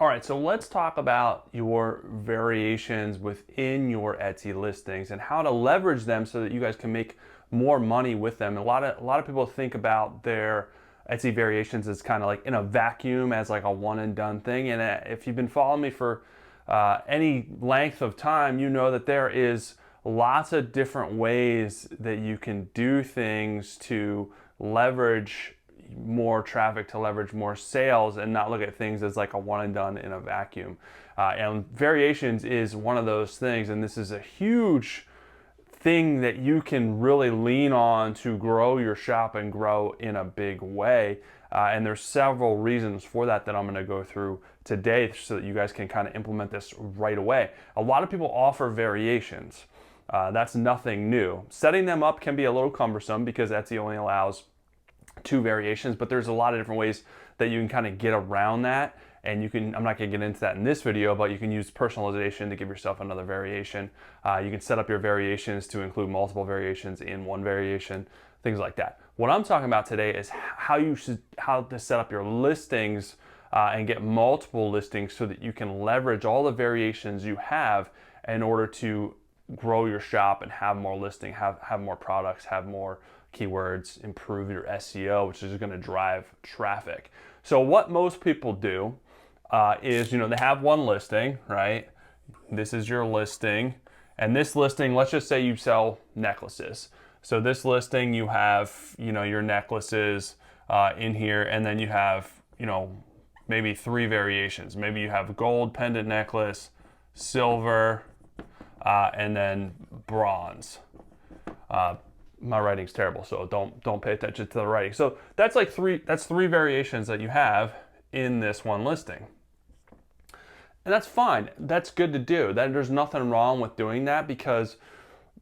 All right, so let's talk about your variations within your Etsy listings and how to leverage them so that you guys can make more money with them. A lot of people think about their Etsy variations as kind of like in a vacuum as like a one and done thing. And if you've been following me for any length of time, you know that there is lots of different ways that you can do things to leverage more traffic, to leverage more sales, and not look at things as like a one and done in a vacuum. And variations is one of those things, and this is a huge thing that you can really lean on to grow your shop and grow in a big way. And there's several reasons for that I'm going to go through today so that you guys can kind of implement this right away. A lot of people offer variations. That's nothing new. Setting them up can be a little cumbersome because Etsy only allows 2 variations, but there's a lot of different ways that you can kind of get around that. And you can, I'm not going to get into that in this video, but you can use personalization to give yourself another variation. You can set up your variations to include multiple variations in one variation, things like that. What I'm talking about today is how to set up your listings and get multiple listings so that you can leverage all the variations you have in order to grow your shop and have more listing, have more products, have more keywords, improve your SEO, which is going to drive traffic. So what most people do is, they have one listing, right? This is your listing, and this listing, let's just say you sell necklaces. So this listing, you have, your necklaces in here, and then you have, maybe 3 variations. Maybe you have gold pendant necklace, silver, and then bronze. My writing's terrible, so don't pay attention to the writing. So that's like 3 variations that you have in this one listing. And that's fine. That's good to do. There's nothing wrong with doing that because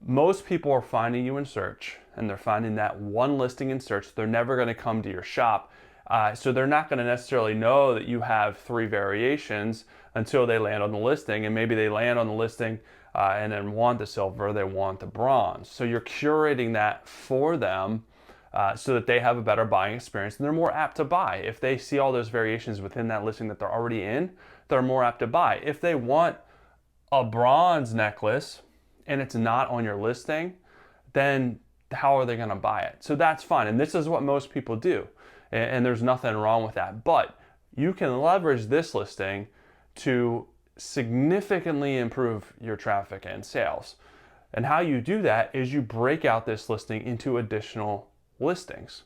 most people are finding you in search and they're finding that one listing in search. They're never going to come to your shop. So they're not going to necessarily know that you have 3 variations until they land on the listing, and maybe they land on the listing and then want the silver, they want the bronze. So you're curating that for them so that they have a better buying experience and they're more apt to buy. If they see all those variations within that listing that they're already in, they're more apt to buy. If they want a bronze necklace and it's not on your listing, then how are they going to buy it? So that's fine. And this is what most people do. And there's nothing wrong with that. But you can leverage this listing to significantly improve your traffic and sales. And how you do that is you break out this listing into additional listings.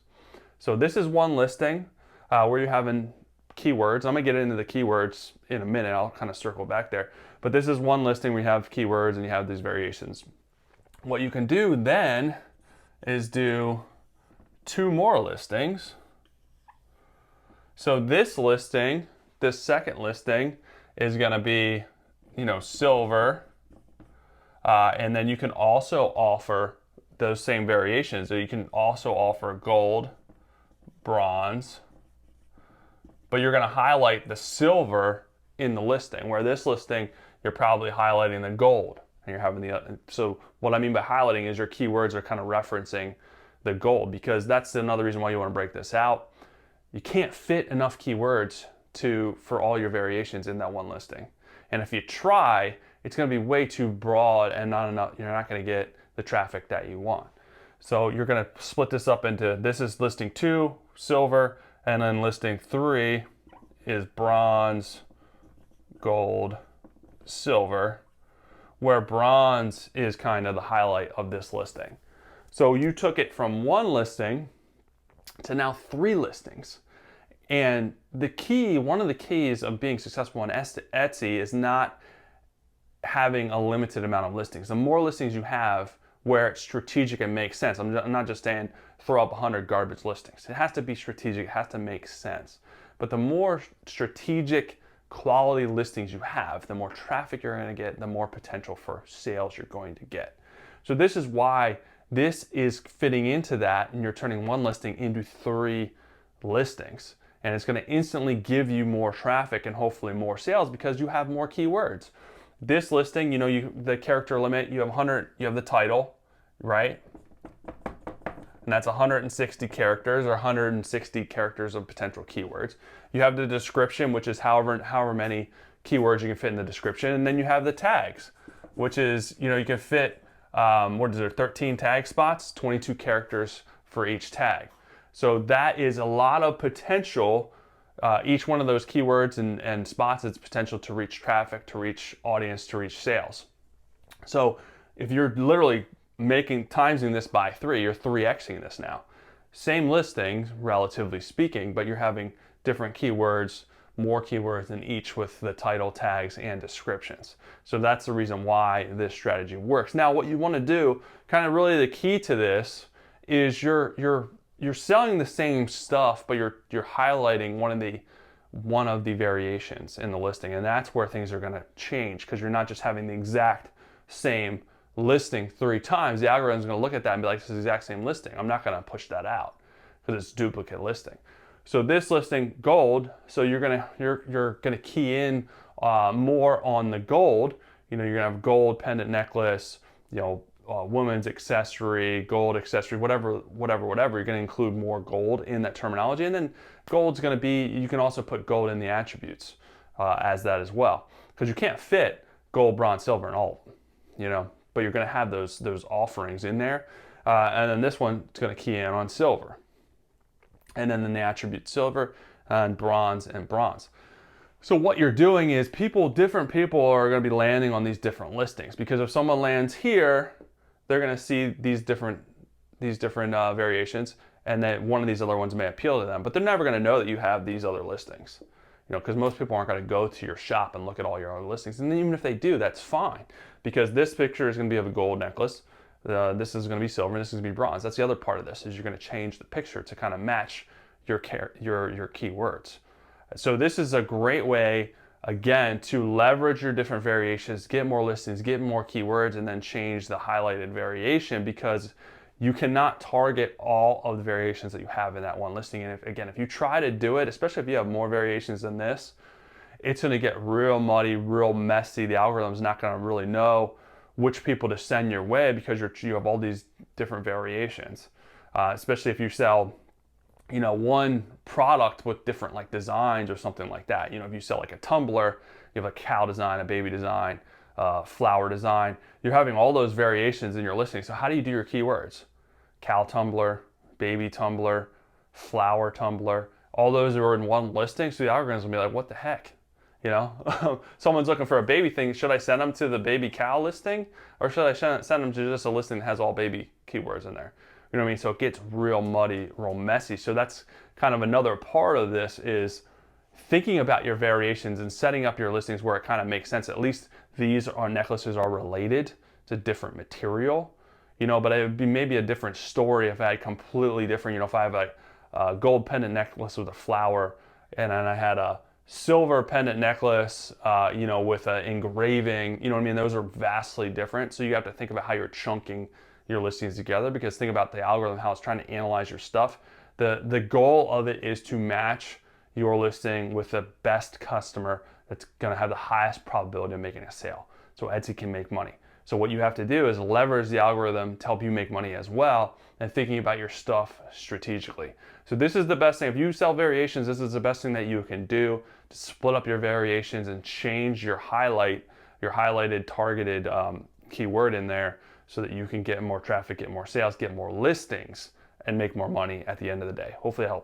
So this is one listing where you're having keywords. I'm gonna get into the keywords in a minute. I'll kind of circle back there. But this is one listing where you have keywords and you have these variations. What you can do then is do 2 more listings. So this listing, this second listing, is going to be, silver. And then you can also offer those same variations. So you can also offer gold, bronze, but you're going to highlight the silver in the listing, where this listing, you're probably highlighting the gold. And you're having so what I mean by highlighting is your keywords are kind of referencing the gold, because that's another reason why you want to break this out. You can't fit enough keywords for all your variations in that one listing. And if you try, it's going to be way too broad and not enough. You're not going to get the traffic that you want. So you're going to split this up into, this is listing 2, silver, and then listing 3 is bronze, gold, silver, where bronze is kind of the highlight of this listing. So you took it from one listing to now 3 listings. And one of the keys of being successful on Etsy is not having a limited amount of listings. The more listings you have where it's strategic and makes sense. I'm not just saying throw up 100 garbage listings. It has to be strategic, it has to make sense. But the more strategic quality listings you have, the more traffic you're going to get, the more potential for sales you're going to get. So this is why this is fitting into that, and you're turning one listing into 3 listings. And it's going to instantly give you more traffic and hopefully more sales because you have more keywords. This listing, the character limit, you have 100, you have the title, right? and that's 160 characters or 160 characters of potential keywords. You have the description, which is however many keywords you can fit in the description, and then you have the tags, which is, you can fit, 13 tag spots, 22 characters for each tag. So that is a lot of potential. Each one of those keywords and spots is potential to reach traffic, to reach audience, to reach sales. So if you're literally timesing this by 3, you're 3xing this now. Same listings, relatively speaking, but you're having different keywords, more keywords in each with the title, tags, and descriptions. So that's the reason why this strategy works. Now, what you want to do, kind of really the key to this, is you're selling the same stuff, but you're highlighting one of the variations in the listing, and that's where things are going to change, because you're not just having the exact same listing 3 times. The algorithm is going to look at that and be like, this is the exact same listing. I'm not going to push that out because it's duplicate listing. So this listing, gold, so you're gonna key in more on the gold. You're gonna have gold pendant necklace, woman's accessory, gold accessory, whatever. You're gonna include more gold in that terminology, and then gold's gonna be. You can also put gold in the attributes as that as well, because you can't fit gold, bronze, silver, and all, but you're gonna have those offerings in there, and then this one is gonna key in on silver. And then the attribute silver and bronze. So what you're doing is different people are going to be landing on these different listings, because if someone lands here, they're going to see these different variations, and then one of these other ones may appeal to them, but they're never going to know that you have these other listings, because most people aren't going to go to your shop and look at all your other listings. And then even if they do, that's fine, because this picture is going to be of a gold necklace. This is going to be silver, and this is going to be bronze. That's the other part of this, is you're going to change the picture to kind of match your keywords. So this is a great way, again, to leverage your different variations, get more listings, get more keywords, and then change the highlighted variation, because you cannot target all of the variations that you have in that one listing. And if you try to do it, especially if you have more variations than this, it's going to get real muddy, real messy. The algorithm's not going to really know which people to send your way, because you have all these different variations, especially if you sell one product with different designs or something like that. If you sell a tumbler, you have a cow design, a baby design, flower design. You're having all those variations in your listing. So how do you do your keywords? Cow tumbler, baby tumbler, flower tumbler. All those are in one listing. So the algorithms will be like, what the heck? Someone's looking for a baby thing. Should I send them to the baby cow listing, or should I send them to just a listing that has all baby keywords in there? You know what I mean? So it gets real muddy, real messy. So that's kind of another part of this, is thinking about your variations and setting up your listings where it kind of makes sense. At least these necklaces are related to different material, but it would be maybe a different story if I had completely different, if I have a gold pendant necklace with a flower, and then I had a silver pendant necklace, with an engraving, those are vastly different. So you have to think about how you're chunking your listings together, because think about the algorithm, how it's trying to analyze your stuff. The goal of it is to match your listing with the best customer that's going to have the highest probability of making a sale, so Etsy can make money. So what you have to do is leverage the algorithm to help you make money as well, and thinking about your stuff strategically. So this is the best thing. If you sell variations, this is the best thing that you can do, to split up your variations and change your highlighted targeted keyword in there, so that you can get more traffic, get more sales, get more listings, and make more money at the end of the day. Hopefully it helps.